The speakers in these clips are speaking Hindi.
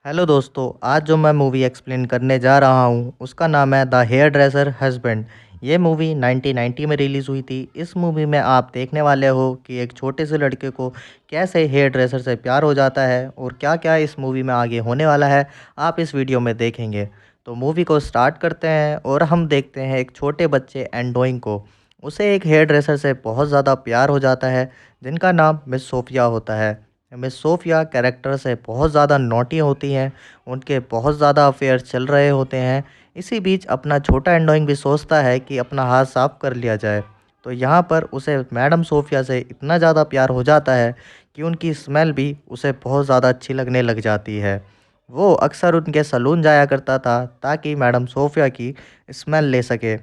हेलो दोस्तों, आज जो मैं मूवी एक्सप्लेन करने जा रहा हूँ उसका नाम है द हेयर ड्रेसर हस्बैंड। ये मूवी 1990 में रिलीज़ हुई थी। इस मूवी में आप देखने वाले हो कि एक छोटे से लड़के को कैसे हेयर ड्रेसर से प्यार हो जाता है और क्या क्या इस मूवी में आगे होने वाला है, आप इस वीडियो में देखेंगे। तो मूवी को स्टार्ट करते हैं और हम देखते हैं एक छोटे बच्चे एंडोइंग को। उसे एक हेयर ड्रेसर से बहुत ज़्यादा प्यार हो जाता है जिनका नाम मिस सोफिया होता है। मिस सोफिया कैरेक्टर से बहुत ज़्यादा नॉटी होती हैं, उनके बहुत ज़्यादा अफेयर चल रहे होते हैं। इसी बीच अपना छोटा एंडोइंग भी सोचता है कि अपना हाथ साफ कर लिया जाए। तो यहाँ पर उसे मैडम सोफिया से इतना ज़्यादा प्यार हो जाता है कि उनकी स्मेल भी उसे बहुत ज़्यादा अच्छी लगने लग जाती है। वो अक्सर उनके सैलून जाया करता था ताकि मैडम सोफिया की स्मेल ले सके।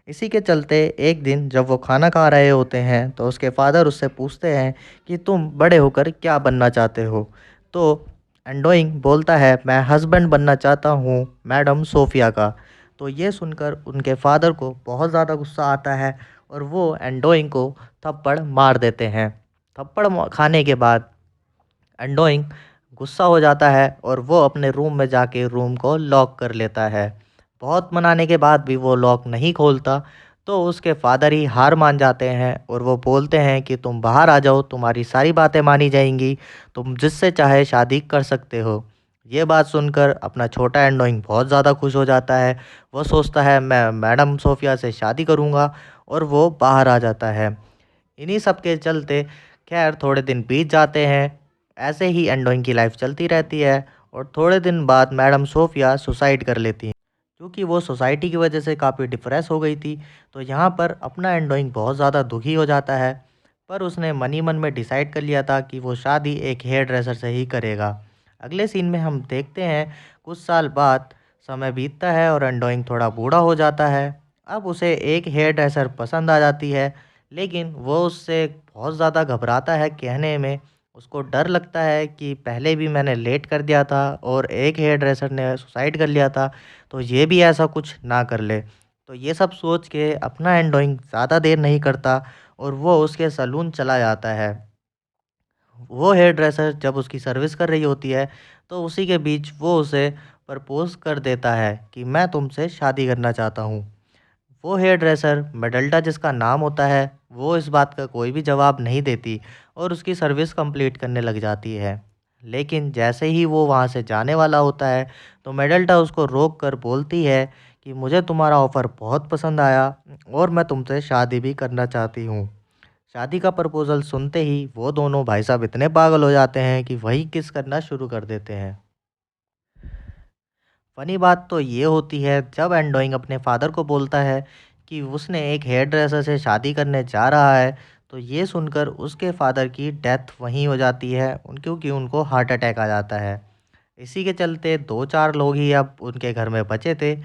इसी के चलते एक दिन जब वो खाना खा रहे होते हैं तो उसके फादर उससे पूछते हैं कि तुम बड़े होकर क्या बनना चाहते हो। तो एंडोइंग बोलता है मैं हस्बैंड बनना चाहता हूँ मैडम सोफिया का। तो ये सुनकर उनके फादर को बहुत ज़्यादा गुस्सा आता है और वो एंडोइंग को थप्पड़ मार देते हैं। खाने के बाद एंडोइंग गुस्सा हो जाता है और वो अपने रूम में जाके रूम को लॉक कर लेता है। बहुत मनाने के बाद भी वो लॉक नहीं खोलता। तो उसके फादर ही हार मान जाते हैं और वो बोलते हैं कि तुम बाहर आ जाओ, तुम्हारी सारी बातें मानी जाएंगी, तुम जिससे चाहे शादी कर सकते हो। ये बात सुनकर अपना छोटा एंडोइंग बहुत ज़्यादा खुश हो जाता है। वो सोचता है मैं मैडम सोफिया से शादी करूँगा और वो बाहर आ जाता है। इन्हीं सब के चलते खैर थोड़े दिन बीत जाते हैं। ऐसे ही एंडोइंग की लाइफ चलती रहती है और थोड़े दिन बाद मैडम सोफिया सुसाइड कर लेती हैं क्योंकि वो सोसाइटी की वजह से काफ़ी डिप्रेस हो गई थी। तो यहाँ पर अपना एंडोइंग बहुत ज़्यादा दुखी हो जाता है, पर उसने मन ही मन में डिसाइड कर लिया था कि वो शादी एक हेयर ड्रेसर से ही करेगा। अगले सीन में हम देखते हैं कुछ साल बाद समय बीतता है और एंडोइंग थोड़ा बूढ़ा हो जाता है। अब उसे एक हेयर ड्रेसर पसंद आ जाती है, लेकिन वो उससे बहुत ज़्यादा घबराता है कहने में। उसको डर लगता है कि पहले भी मैंने लेट कर दिया था और एक हेयर ड्रेसर ने सुसाइड कर लिया था, तो ये भी ऐसा कुछ ना कर ले। तो ये सब सोच के अपना एंडोइंग ज़्यादा देर नहीं करता और वो उसके सैलून चला जाता है। वो हेयर ड्रेसर जब उसकी सर्विस कर रही होती है तो उसी के बीच वो उसे प्रपोज़ कर देता है कि मैं तुमसे शादी करना चाहता हूँ। वो हेयर ड्रेसर मेडल्डा जिसका नाम होता है, वो इस बात का कोई भी जवाब नहीं देती और उसकी सर्विस कंप्लीट करने लग जाती है। लेकिन जैसे ही वो वहाँ से जाने वाला होता है तो मेडल्डा उसको रोक कर बोलती है कि मुझे तुम्हारा ऑफ़र बहुत पसंद आया और मैं तुमसे शादी भी करना चाहती हूँ। शादी का प्रपोज़ल सुनते ही वो दोनों भाई साहब इतने पागल हो जाते हैं कि वही किस करना शुरू कर देते हैं। फ़नी बात तो ये होती है जब एंडोइंग अपने फादर को बोलता है कि उसने एक हेयर ड्रेसर से शादी करने जा रहा है, तो ये सुनकर उसके फादर की डेथ वहीं हो जाती है क्योंकि उनको हार्ट अटैक आ जाता है। इसी के चलते 2-4 लोग ही अब उनके घर में बचे थे,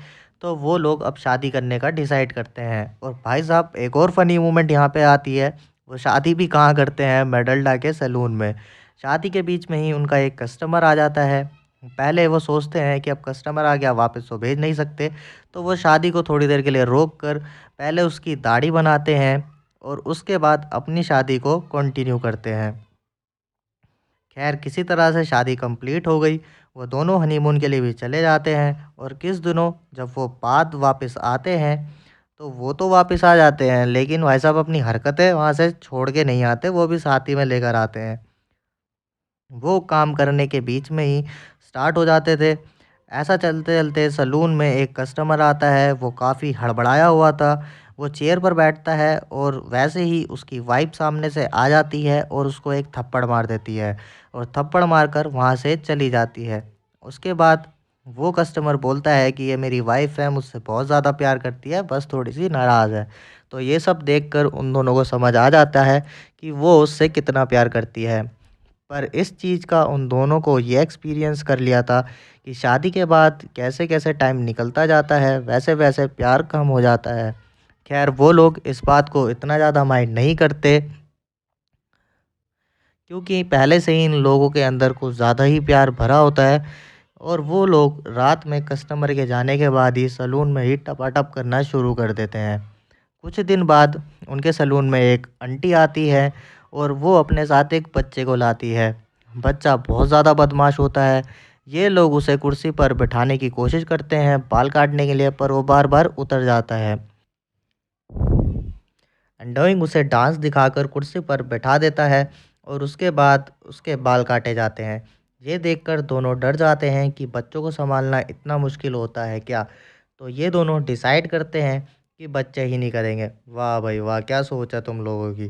तो वो लोग अब शादी करने का डिसाइड करते हैं। और भाई साहब एक और फ़नी मोमेंट यहाँ पे आती है, वो शादी भी कहाँ करते हैं मेडल्डा के सैलून में। शादी के बीच में ही उनका एक कस्टमर आ जाता है। पहले वो सोचते हैं कि अब कस्टमर आ गया वापस तो भेज नहीं सकते, तो वो शादी को थोड़ी देर के लिए रोक कर पहले उसकी दाढ़ी बनाते हैं और उसके बाद अपनी शादी को कंटिन्यू करते हैं। खैर किसी तरह से शादी कंप्लीट हो गई। वो दोनों हनीमून के लिए भी चले जाते हैं और किस दिनों जब वो बाद वापस आते हैं तो वो तो वापस आ जाते हैं, लेकिन भाई साहब अपनी हरकतें वहाँ से छोड़ के नहीं आते, वो भी साथ ही में लेकर आते हैं। वो काम करने के बीच में ही स्टार्ट हो जाते थे। ऐसा चलते-चलते सैलून में एक कस्टमर आता है, वो काफ़ी हड़बड़ाया हुआ था। वो चेयर पर बैठता है और वैसे ही उसकी वाइफ़ सामने से आ जाती है और उसको एक थप्पड़ मार देती है और थप्पड़ मारकर वहाँ से चली जाती है। उसके बाद वो कस्टमर बोलता है कि ये मेरी वाइफ़ है, मुझसे बहुत ज़्यादा प्यार करती है, बस थोड़ी-सी नाराज़ है। तो ये सब देखकर उन दोनों को समझ आ जाता है कि वो उससे कितना प्यार करती है। पर इस चीज़ का उन दोनों को ये एक्सपीरियंस कर लिया था कि शादी के बाद कैसे-कैसे टाइम निकलता जाता है, वैसे-वैसे प्यार कम हो जाता है। ख़ैर वो लोग इस बात को इतना ज़्यादा माइंड नहीं करते क्योंकि पहले से ही इन लोगों के अंदर कुछ ज़्यादा ही प्यार भरा होता है और वो लोग रात में कस्टमर के जाने के बाद ही सैलून में ही टपाटप करना शुरू कर देते हैं। कुछ दिन बाद उनके सैलून में एक आंटी आती है और वो अपने साथ एक बच्चे को लाती है। बच्चा बहुत ज़्यादा बदमाश होता है। ये लोग उसे कुर्सी पर बिठाने की कोशिश करते हैं बाल काटने के लिए, पर वो बार-बार उतर जाता है। एंडोइंग उसे डांस दिखाकर कुर्सी पर बैठा देता है और उसके बाद उसके बाल काटे जाते हैं। ये देखकर दोनों डर जाते हैं कि बच्चों को सँभालना इतना मुश्किल होता है क्या? तो ये दोनों डिसाइड करते हैं कि बच्चे ही नहीं करेंगे। वाह भाई वाह! क्या सोच है तुम लोगों की।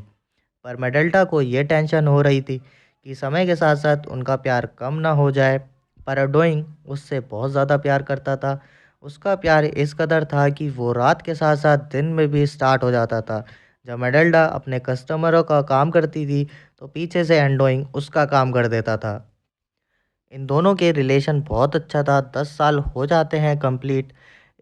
पर मेडल्टा को ये टेंशन हो रही थी कि समय के साथ-साथ उनका प्यार कम ना हो जाए। पर एडोइंग उससे बहुत ज़्यादा प्यार करता था। उसका प्यार इस कदर था कि वो रात के साथ-साथ दिन में भी स्टार्ट हो जाता था। जब मेडल्डा अपने कस्टमरों का काम करती थी, तो पीछे से एंडोइंग उसका काम कर देता था। इन दोनों के रिलेशन बहुत अच्छा था, 10 साल हो जाते हैं कंप्लीट।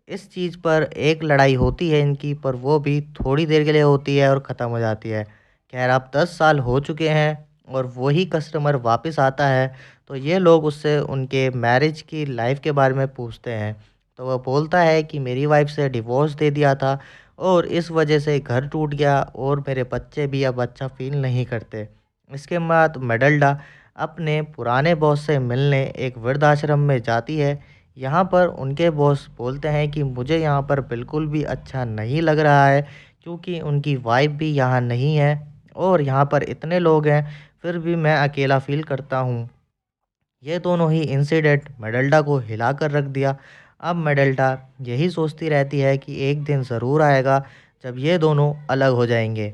इस चीज़ पर एक लड़ाई होती है इनकी, पर वो भी थोड़ी देर के लिए होती है और ख़त्म हो जाती है। ख़ैर अब 10 साल हो चुके हैं और वही कस्टमर वापस आता है, तो ये लोग उससे उनके मैरिज की लाइफ़ के बारे में पूछते हैं। तो वह बोलता है कि मेरी वाइफ़ से डिवोर्स दे दिया था और इस वजह से घर टूट गया और मेरे बच्चे भी अब अच्छा फ़ील नहीं करते। इसके बाद मेडल्डा अपने पुराने बॉस से मिलने एक वृद्धाश्रम में जाती है। यहाँ पर उनके बॉस बोलते हैं कि मुझे यहाँ पर बिल्कुल भी अच्छा नहीं लग रहा है, क्योंकि उनकी वाइफ़ भी यहाँ नहीं है और यहाँ पर इतने लोग हैं, फिर भी मैं अकेला फ़ील करता हूँ। ये दोनों ही इंसिडेंट मेडल्डा को हिला कर रख दिया। अब मेडल्डा यही सोचती रहती है कि एक दिन ज़रूर आएगा जब ये दोनों अलग हो जाएँगे।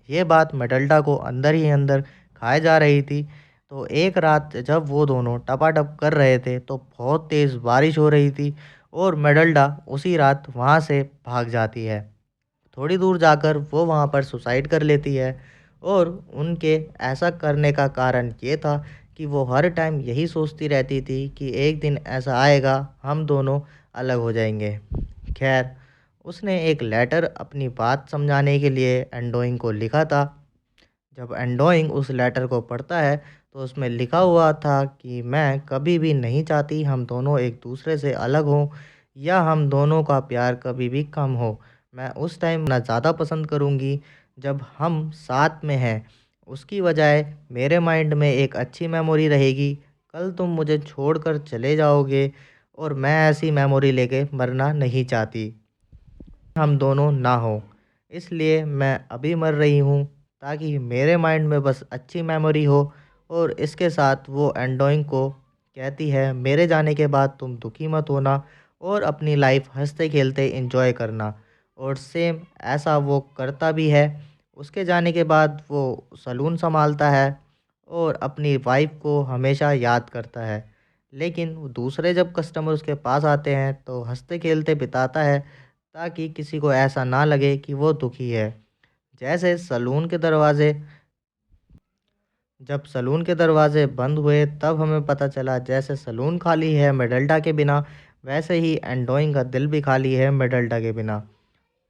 ये बात मेडल्डा को अंदर ही अंदर खाए जा रही थी। तो एक रात जब वो दोनों टपा-टप कर रहे थे, तो बहुत तेज़ बारिश हो रही थी और मेडल्डा उसी रात वहाँ से भाग जाती है। थोड़ी दूर जाकर वो वहाँ पर सुसाइड कर लेती है और उनके ऐसा करने का कारण ये था कि वो हर टाइम यही सोचती रहती थी कि एक दिन ऐसा आएगा हम दोनों अलग हो जाएंगे। खैर उसने एक लेटर अपनी बात समझाने के लिए एंडोइंग को लिखा था। जब एंडोइंग उस लेटर को पढ़ता है, तो उसमें लिखा हुआ था कि मैं कभी भी नहीं चाहती हम दोनों एक दूसरे से अलग हों या हम दोनों का प्यार कभी भी कम हो। मैं उस टाइम ना ज़्यादा पसंद करूँगी जब हम साथ में हैं। उसकी बजाय मेरे माइंड में एक अच्छी मेमोरी रहेगी। कल तुम मुझे छोड़कर चले जाओगे और मैं ऐसी मेमोरी लेके मरना नहीं चाहती। हम दोनों ना हो, इसलिए मैं अभी मर रही हूँ ताकि मेरे माइंड में बस अच्छी मेमोरी हो। और इसके साथ वो एंडोइंग को कहती है मेरे जाने के बाद तुम दुखी मत होना और अपनी लाइफ हंसते खेलते एंजॉय करना। और सेम ऐसा वो करता भी है। उसके जाने के बाद वो सलून संभालता है और अपनी वाइफ को हमेशा याद करता है। लेकिन वो दूसरे जब कस्टमर उसके पास आते हैं, तो हंसते खेलते बिताता है ताकि किसी को ऐसा ना लगे कि वो दुखी है। जैसे सलून के दरवाजे जब सलून के दरवाजे बंद हुए, तब हमें पता चला जैसे सलून खाली है मेडल्डा के बिना, वैसे ही एंडोइंग का दिल भी खाली है मेडल्डा के बिना।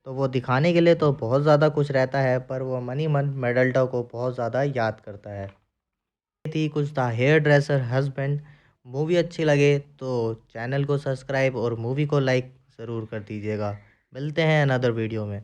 तो वो दिखाने के लिए तो बहुत ज़्यादा कुछ रहता है, पर वो मन ही मन मेडल्डा को बहुत ज़्यादा याद करता है। ये थी कुछ था हेयर ड्रेसर हस्बैंड। मूवी अच्छी लगे तो चैनल को सब्सक्राइब और मूवी को लाइक ज़रूर कर दीजिएगा। मिलते हैं अनदर वीडियो में।